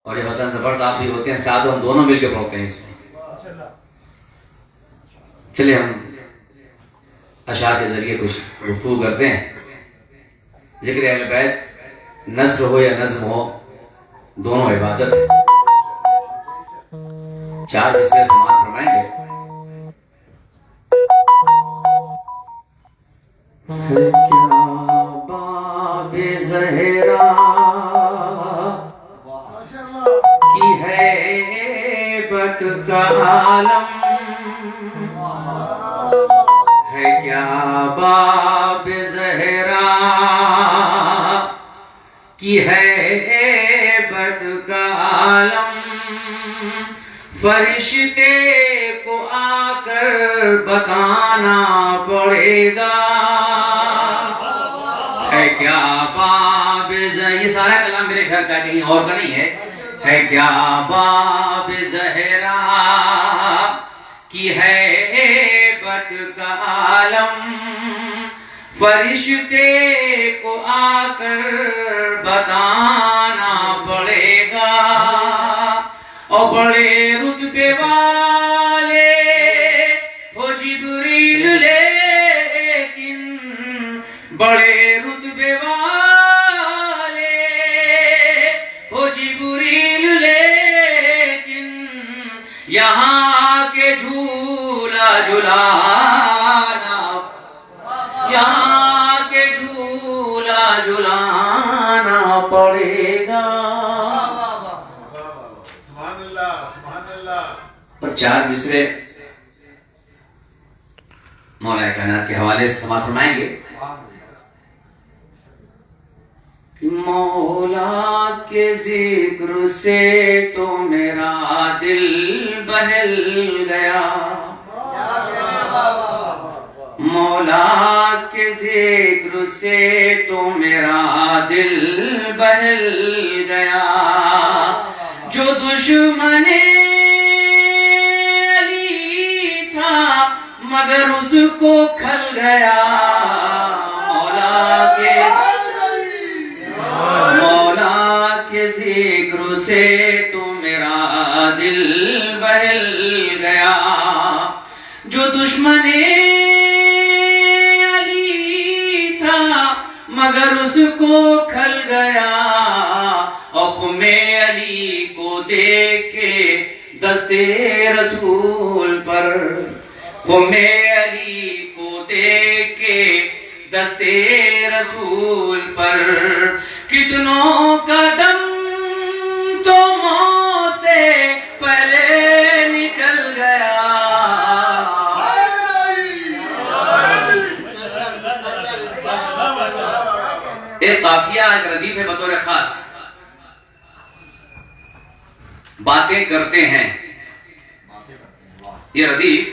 اور جب حسن ظفر صاحب بھی ہوتے ہیں ساتھ ہم دونوں مل کے پڑھتے ہیں اس میں. چلے ہم اشعار کے ذریعے کچھ گفتگو کرتے ہیں. ذکر اہل بیت نثر ہو یا نظم ہو دونوں عبادت ہے. 4 حصے سماعت فرمائیں گے. ہے کیا باب زہرا کی ہیبت کا عالم، ہے کیا باب زہرا کی ہیبت کا عالم، فرشتے کو آ کر بتانا پڑے گا. ہے کیا باب یہ سارا کلام میرے گھر کا کہیں اور کا نہیں ہے کیا باب زہرا کی ہیبت کا عالم، فرشتے کو آ کر بتانا پڑے گا. اور بڑے رتبے والے ہو جبریل لیکن، بڑے رتبے والے ہو جبریل لیکن، یہاں کے جھولا جھلانا، یہاں کے جھولا جھلانا پڑے گا. اور 4 مصرے مولا کائنات کے حوالے سے سماعت فرمائیں گے. مولا کے ذکر سے تو میرا دل بہل گیا، مولا کے ذکر سے تو میرا دل بہل گیا. جو دشمن علی تھا مگر اس کو کھل گیا، مولا کے ذکر سے تو میرا دل بہل گیا. جو دشمن علی تھا مگر اس کو کھل گیا، اور خم علی کو دیکھ کے دستے رسول پر، خم علی کو دیکھ کے دستے رسول پر، کتنوں کا دم تو موت سے پہلے نکل گیا. ایک قافیہ ایک ردیف ہے بطور خاص. باتیں کرتے ہیں یہ ردیف،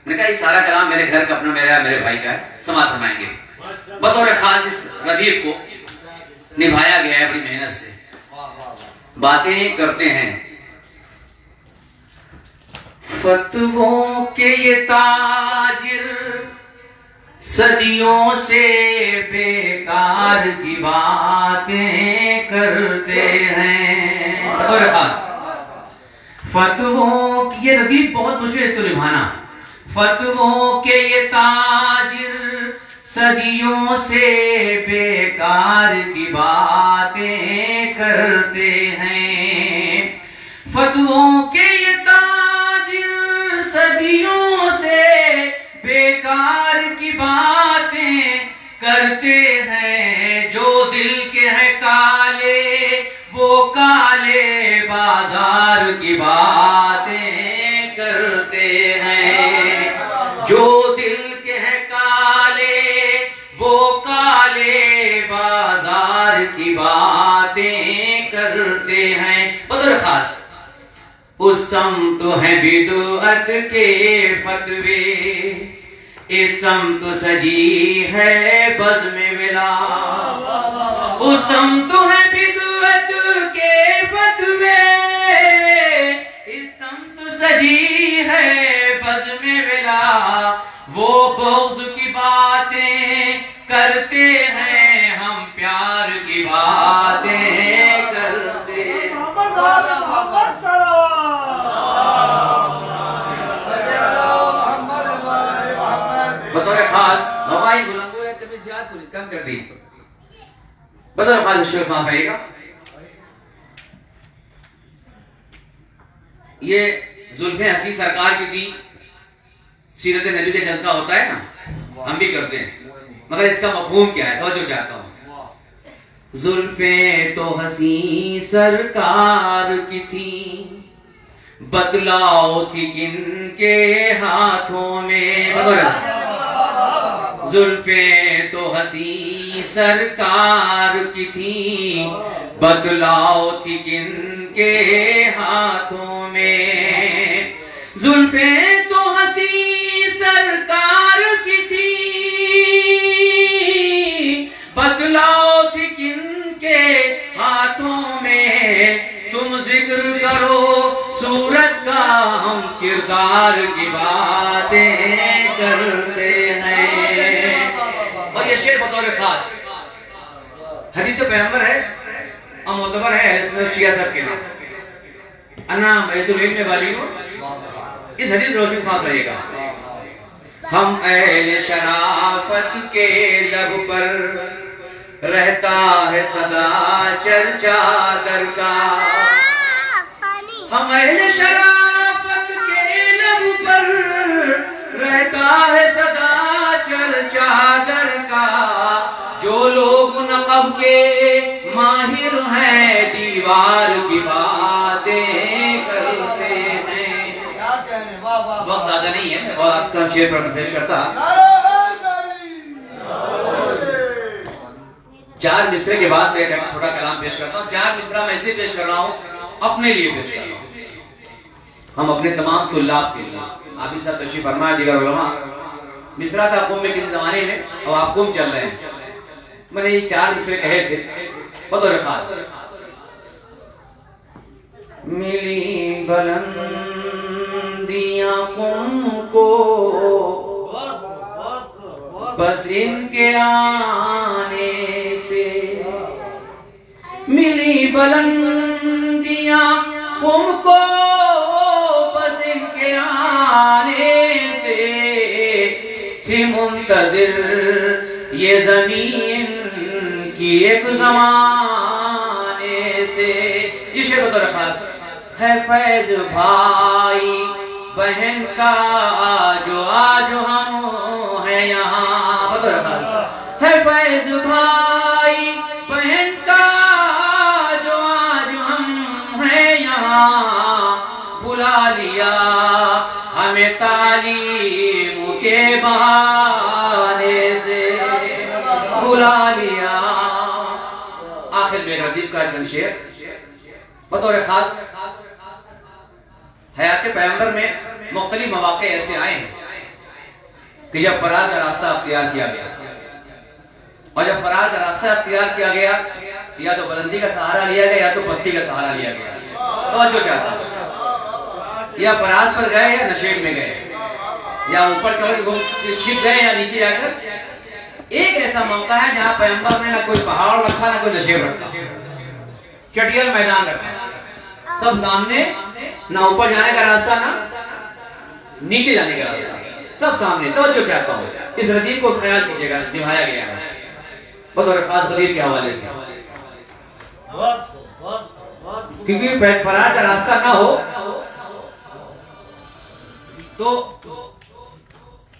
میں نے کہا یہ سارا کلام میرے گھر کا اپنا میرے بھائی کا ہے، سماعت فرمائیں گے. بطور خاص اس ردیف کو نبھایا گیا ہے بڑی محنت سے. باتیں کرتے ہیں فتووں کے یہ تاجر، صدیوں سے بیکار کی باتیں کرتے ہیں. بطور خاص فتووں کی یہ ردیف بہت مشکل ہے اس کو نبھانا. فتووں کے یہ تاجر، صدیوں سے بیکار کی باتیں کرتے ہیں. فتووں کے یہ تاجر، صدیوں سے بیکار کی باتیں کرتے ہیں. جو دل کے ہیں کالے وہ کالے بازار کی باتیں کرتے ہیں. جو دل کے ہیں کالے وہ کالے بازار کی باتیں کرتے ہیں. بطور خاص اس سمت ہے بدعت کے فتوے، اس سمت سجی ہے بزم ولا. اس سمت ہے بدعت کے فتوے، اس سمت سجی ہے بزم ولا. وہ بغض کی باتیں کرتے ہیں، ہم پیار کی باتیں کرتے ہیں. پتہ ہے خالد شیخ کہاں پائے گا؟ یہ زلفیں حسین سرکار کی تھی، سیرت نبی کا جلسہ ہوتا ہے نا، ہم بھی کرتے ہیں، مگر اس کا مفہوم کیا ہے توجہ چاہتا ہوں. زلفیں تو حسین سرکار کی تھی، بدلاؤ تھی کن کے ہاتھوں میں. زلفیں تو حسین سرکار کی تھی، بدلاؤ تھی کن کے ہاتھوں میں. زلفیں تو حسین سرکار کی تھی، بدلاؤ تھی کن کے ہاتھوں میں. تم ذکر کرو صورت کا، ہم کردار کی باتیں کرتے ہیں. اور یہ شعر بطور خاص حدیث پیغمبر ہے اور معتبر ہے شیعہ صاحب کے نام. انا بیت العلم والی ہو، اس حدیث روشن خاص رہے گا. ہم اہل شرافت کے لب پر رہتا ہے صدا چرچا در کا. ہم اہل شرافت کے لب پر رہتا ہے صدا چرچا در کا. جو لوگ نقب کے ماہر ہیں، دیوار کی باتیں کرتے ہیں. بہت زیادہ نہیں ہے، بہت اکثر شعر پر پیش کرتا. 4 مصرے کے بعد میں ایک چھوٹا کلام پیش کرتا ہوں. 4 مصرہ میں اس لیے پیش کر رہا ہوں، اپنے لیے پیش کر رہا ہوں، ہم اپنے تمام طلاب کے لیے. آپ ہی صاحب تشریف فرمائے، دیگر علماء. مصرہ تھا قم میں کسی زمانے میں، اور آپ قم چل رہے ہیں. میں نے یہ 4 مصرے کہے تھے بطور خاص. ملی بلندیاں قم کو بس ان کے آنے سے، ملی بلندیاں قم کو بس ان کے آنے سے. تھی منتظر یہ زمین کی ایک زمانے سے. یہ شعر بطور خاص ہے. فیض بھائی بہن کا جو آج ہم ہیں یہاں، بطور خاص ہے. فیض بھائی بہن کا جو آج ہم ہیں یہاں. بلا لیا ہمیں تعلیم کے بہانے سے، بلا لیا. آخر میں ردیف کا چند شعر بطور خاص. حیات پیغمبر میں مختلف مواقع ایسے آئے ہیں کہ جب فرار کا راستہ اختیار کیا گیا، اور جب فرار کا راستہ اختیار کیا گیا یا تو بلندی کا سہارا لیا گیا یا تو پستی کا سہارا لیا گیا. توجہ چاہتا ہوں، یا فراز پر گئے یا نشیب میں گئے، یا اوپر چڑھ کے چھپ گئے یا نیچے جا کر. ایک ایسا موقع ہے جہاں پیغمبر نے نہ کوئی پہاڑ رکھا نہ کوئی نشیب رکھا، چٹیل میدان رکھا، سب سامنے، نہ اوپر جانے کا راستہ نہ نیچے جانے کا راستہ، سب سامنے. توجہ چاہتا ہوں، اس ردیف کو خیال کیجیے گا، نبھایا گیا ہے بطور خاص غدیر کے حوالے سے. کیونکہ فرار کا راستہ نہ ہو تو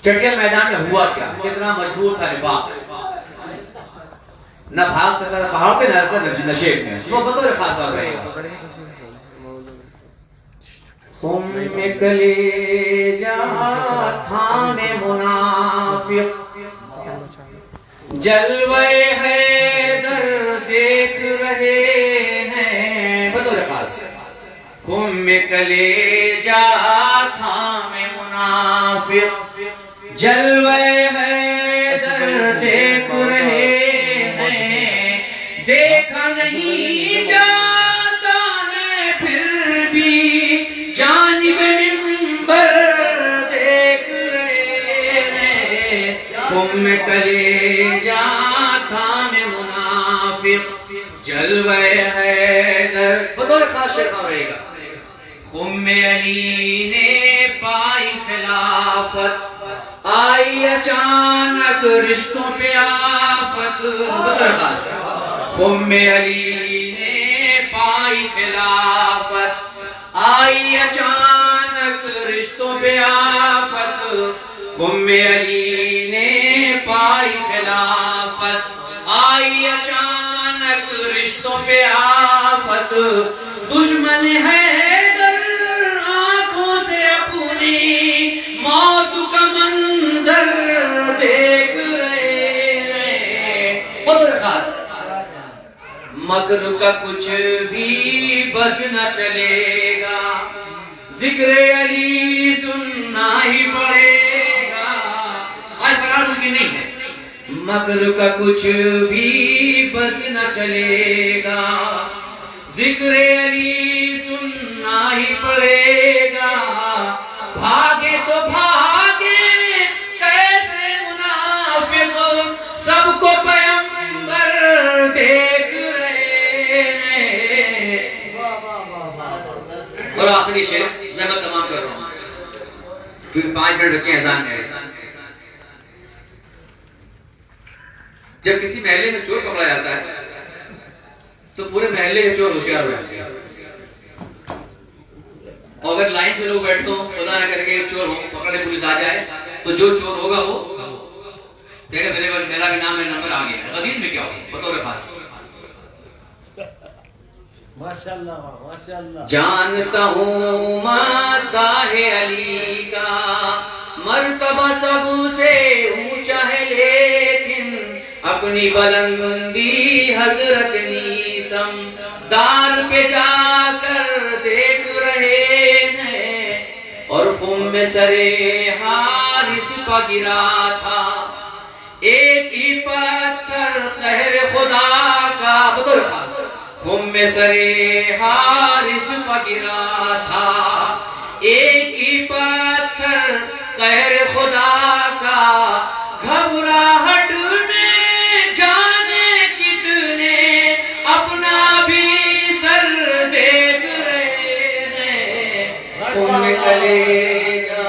چٹیل میدان میں ہوا کیا، کتنا مجبور تھا نفاق، نہ بھاگ سکتا تھا پہاڑ پہ نہ نشیب میں. وہ بطور خاص آ رہے گا. خم میں کلیجہ تھامے منافق، جلوے حیدر دیکھ رہے ہیں. بطور خاص خم میں کلیجہ تھامے منافق، جلوے حیدر دیکھ رہے ہیں. دیکھا نہیں جاتا ہے پھر بھی جانب منبر دیکھ رہے ہیں. خم میں کلیجہ تھامے منافق، جلوے حیدر. بطور خاص شرکا رہے گا. خم علی نے پائی خلافت، آئی اچانک رشتوں پہ آفت. بطور خاص خم علی نے پائی خلافت، آئی اچانک رشتوں پہ آفت، خم علی نے پائی خلافت، آئی اچانک رشتوں پہ آفت، دشمن ہے در آنکھوں سے اپنی موت کا منظر دیکھ رہے ہیں، بہت خاص مکر کا کچھ بھی بس نہ چلے گا، ذکر علی سننا ہی پڑے گا، آج فرار بھی نہیں ہے، مکر کا کچھ بھی بس نہ چلے گا، ذکر علی سننا ہی پڑے گا، بھاگے تو بھاگے کیسے منافق، سب کو پیغمبر دیکھ رہے ہیں۔ اور آخری شعر میں تمام کر رہا ہوں کیونکہ 5 منٹ بچے اذان میں۔ جب کسی محلے میں چور پکڑا جاتا ہے تو پورے محلے کے چور ہوشیار ہو جاتے ہیں، اور اگر لائن سے لوگ بیٹھتے ہوں خدا نہ کر کے چور ہو پکڑنے پولیس آ جائے تو جو چور ہوگا وہ کہے گا میرے پاس میرا بھی نام میرا نمبر آ گیا۔ غدیر میں کیا ہو بطور خاص، جانتا ہوں مادہ ہے علی کا مرتبہ سب سے اونچا ہے، لیکن اپنی بلندی حضرت نیسم دار پہ جا کر دیکھ رہے ہیں، اور خم میں سرے حارث پا گرا تھا ایک ہی پتھر قہر خدا کا، بطور خاص خم میں سرے حارث پا گرا تھا ایک ہی پتھر قہر خدا کا، گھبراہٹ میں جانے کتنے اپنا بھی سر دیکھ رہے ہیں، خم میں کلیجا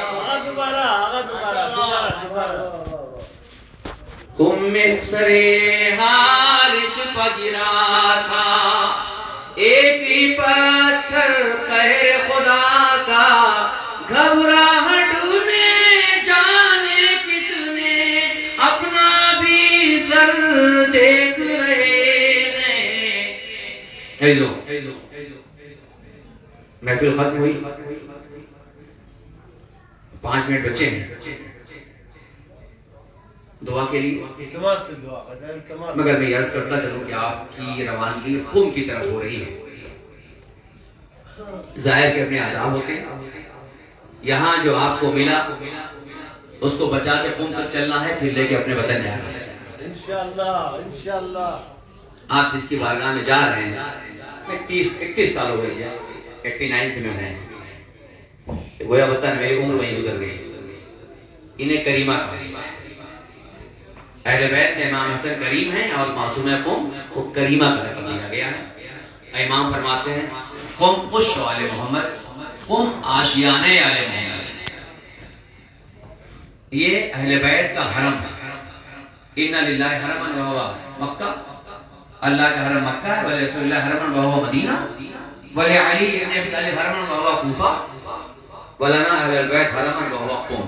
خم میں سرے حارث پا گرا تھا ایک ہی پتھر قہر خدا کا، گھبراہٹ میں جانے کتنے اپنا بھی سر دیکھ رہے ہیں۔ محفل ختم ہوئی، 5 منٹ بچے ہیں دعا کے لیے، مگر میں عرض کرتا چلوں کہ آپ کی روانگی قم کی طرف ہو رہی ہے، ظاہر کے اپنے آداب ہوتے ہیں، یہاں جو آپ کو ملا اس کو بچا کے قم تک چلنا ہے، پھر لے کے اپنے وطن جانا ہے انشاءاللہ۔ آپ جس کی بارگاہ میں جا رہے ہیں 31 سال ہو گئی ہے، 89 سے میں ہوں، گویا وطن میری عمر وہیں گزر گئی، انہیں کریمہ کہا۔ اہل بیت میں امام حسن کریم ہیں اور معصوم قم کو کریمہ کا لقب دیا گیا ہے۔ امام فرماتے ہیں قم عش آل محمد، قم آشیانے آل محمد، یہ اہل بیت کا حرم ہے۔ ان للہ حرمن وہو مکہ، اللہ کا حرم مکہ ہے، ولرسول اللہ حرمن وہو مدینہ، ولعلی ابن ابی طالب حرمن وہو کوفہ، ولنا اہل البیت حرمن وہو قم۔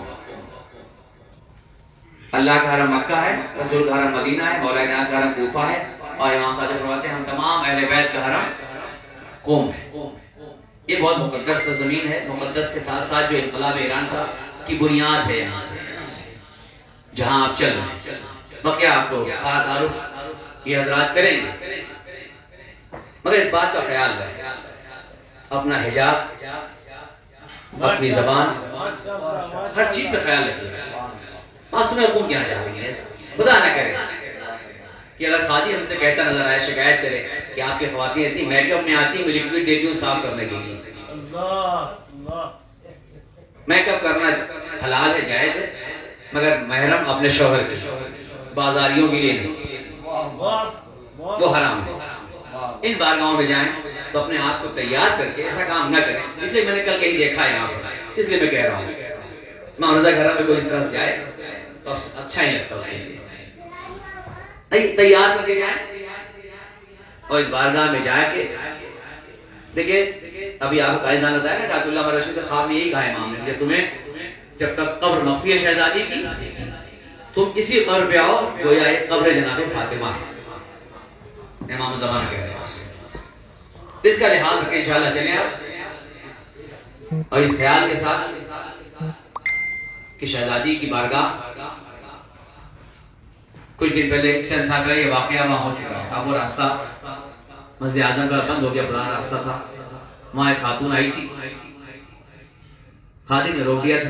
اللہ کا حرم مکہ ہے، رسول کا حرم مدینہ ہے، مولا کائنات کا حرم کوفہ ہے، اور امام صادق فرماتے ہیں ہم تمام اہل بیت کا حرم قم ہے۔ یہ بہت مقدس زمین ہے، مقدس کے ساتھ ساتھ جو انقلاب ایران کا کی بنیاد ہے یہاں سے جہاں آپ چل رہے ہیں۔ بقیہ آپ کو خاص تعارف یہ حضرات کریں گے، مگر اس بات کا خیال رہے اپنا حجاب، اپنی زبان، ہر چیز کا خیال رکھیے۔ معصوم قم کیا چاہ رہی ہے، خدا نہ کرے کہ اگر خادی ہم سے کہتا نظر آئے، شکایت کرے کہ آپ کی خواتین اتنی میک اپ میں آتی ہیں، میں لکوڈ دیتی ہوں صاف کرنے کے لیے۔ میک اپ کرنا حلال ہے، جائز ہے، مگر محرم اپنے شوہر کے، بازاریوں کے لیے نہیں، وہ حرام ہے۔ ان بارگاہوں میں جائیں تو اپنے آپ کو تیار کر کے ایسا کام نہ کریں، اس لیے میں نے کل کہیں دیکھا ہے یہاں پر، اس لیے میں کہہ رہا ہوں معاملہ گھر میں کوئی اس طرح جائے تو اچھا ہی لگتا اس کے لیے، تیار کر کے جائیں اور اس بارگاہ میں جا کے دیکھیں، ابھی آپ کو قائدان بتایا نا کہ عبداللہ بن رشید خواب میں یہی کہا امام نے کہ تمہیں جب تک قبر مخفی ہے شہزادی کی، تم اسی قبر پہ آؤ گویا یہ قبر جناب فاطمہ ہے، امام زمانہ کہہ رہے ہیں۔ اس کا لحاظ رکھیں انشاءاللہ چلیں آپ، اور اس خیال کے ساتھ کہ شہزادی کی بارگاہ کچھ دن پہلے چند سال پہلے یہ واقعہ وہاں ہو چکا ہے۔ اب وہ راستہ مسجد اعظم کا بند ہو گیا، پرانا راستہ تھا، وہاں ایک خاتون آئی تھی، خادم نے روک دیا تھا،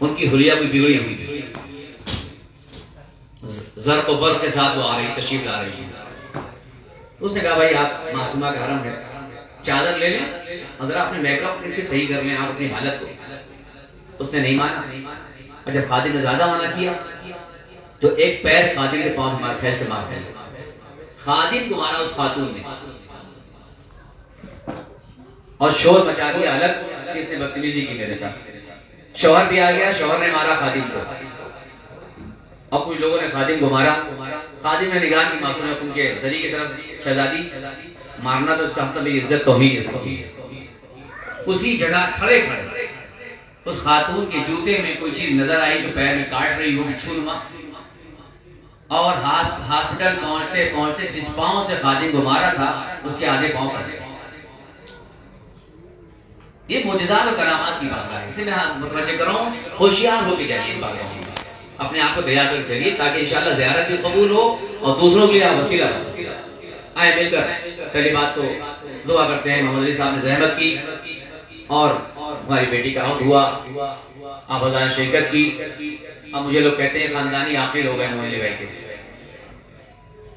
ان کی حلیہ کوئی بگڑی ہوئی تھی، زرق و برق کے ساتھ وہ آ رہی، تشریف لا رہی تھی۔ اس نے کہا بھائی آپ معصومہ کا حرم ہے، چادر لے لیں اور ذرا اپنے میک اپ صحیح کر لیں آپ اپنی حالت کو۔ اس نے نہیں مانا، اور جب خادم نے زیادہ منع کیا تو ایک پیر خادم کے پاؤں میں کھینچ کے مار دیا، خادم کو مارا اس خاتون نے، اور شور مچا دیا الگ، اس نے بدتمیزی کی میرے ساتھ۔ شوہر بھی آ گیا، شوہر نے مارا خادم کو، اور کچھ لوگوں نے خادم کو مارا۔ خادم نے نگاہ کی معصوم حکم کے ذریعے کی طرف، شہزادی مارنا تو اس کا حق بھی عزت توہین ہے۔ اسی جگہ کھڑے کھڑے اس خاتون کے جوتے میں کوئی چیز نظر آئی جو پیر میں کاٹ رہی ہو، چھوڑما، اور ہاسپٹل پہنچتے پہنچتے جس پاؤں سے خادم کو مارا تھا اس کے آدھے پاؤں کٹ گئے۔ یہ معجزات اور کرامات کی بات ہے، اسے میں متوجہ کر رہا ہوں، ہوشیار ہو کے جائیے ان باتوں میں، اپنے آپ کو تیار کر چلیے تاکہ انشاءاللہ زیارت بھی قبول ہو اور دوسروں کے لیے وسیلہ بن سکے۔ آئے مل کر پہلی بات تو دعا کرتے ہیں، محمد علی صاحب نے زحمت کی اور ہماری بیٹی کا عہد ہوا، آپ حضرات نے شرکت کی۔ اب مجھے لوگ کہتے ہیں خاندانی عاقل ہو گئے موہلی بھائی کے۔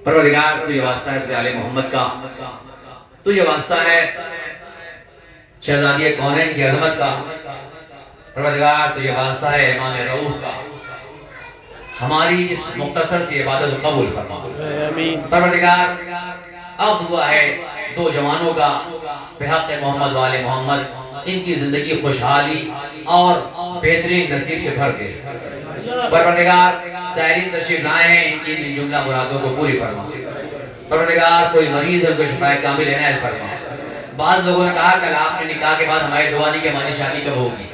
پروردگار تجھے واسطہ ہے آل محمد کا، تجھے واسطہ ہے شہزادی کونین کی عظمت کا، پروردگار تجھے واسطہ ہے امام رؤوف کا، ہماری اس مختصر سی عبادت کو قبول فرما پروردگار۔ اب دعا ہے دو جوانوں کا بحق محمد والے محمد، ان کی زندگی خوشحالی اور بہترین نصیب سے بھر دے پروردگار۔ سائرین تشریف لائے ہیں، ان کی جملہ مرادوں کو پوری فرما پروردگار۔ کوئی مریض ہے ان کو شفا کامل عنایت فرما۔ بعض لوگوں نے کہا کل آپ نے نکاح کے بعد ہماری دعا نہیں کہ ہماری شادی کب ہوگی،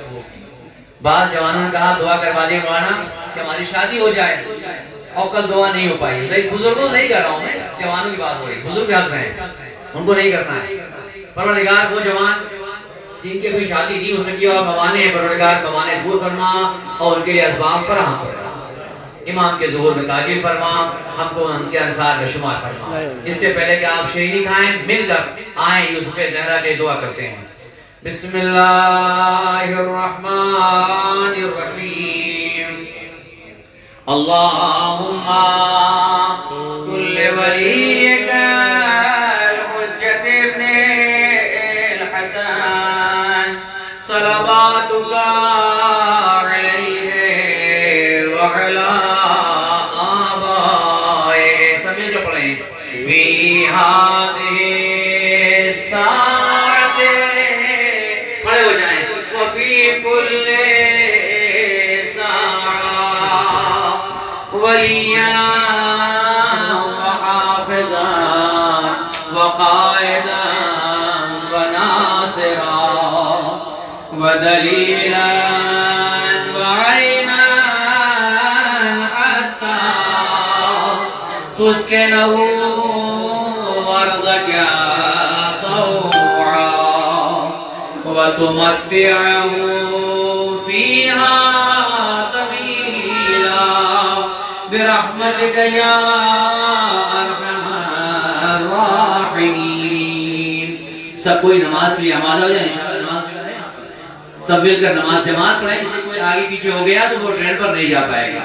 بعض جوانوں نے کہا دعا کروا دیں مولانا کہ ہماری شادی ہو جائے، اور کل دعا نہیں ہو پائی۔ بزرگوں نہیں کر رہا ہوں میں، جوانوں کی بات ہو رہی، بزرگ حق ہیں ان کو نہیں کرنا ہے۔ پروردگار وہ جوان جن کی کوئی شادی نہیں ہو سکی اور موانے ہیں، پروردگار موانے دور فرما اور ان کے لیے اسباب فراہم فرما۔ امام کے ظہور میں تاجیل فرما، ہم کو ان کے انصار میں شمار فرما۔ اس سے پہلے کہ آپ شیرینی کھائیں، مل کر آئیں یوسف زہرا کے دعا کرتے ہیں۔ بسم اللہ الرحمن الرحیم۔ اللہم کل ولیک الحجت ابن الحسن صلواتک علیہ وعلا آبائے، سب مل کے پڑھیں، فی ہذہ الساعۃ، کھڑے ہو جائیں، وفی کل ولیاں وحافظا وقائدا وناصرا ودلیلا وعینا حتی تسکنہ ارضک طوعا وتمتعہ فیہا برحمتک یا ارحم الراحمین۔ سب کوئی نماز کے لیے آمادہ ہو جائے، انشاءاللہ نماز سب مل کر نماز جماعت پڑھیں، جسے کوئی آگے پیچھے ہو گیا تو وہ ٹرین پر نہیں جا پائے گا۔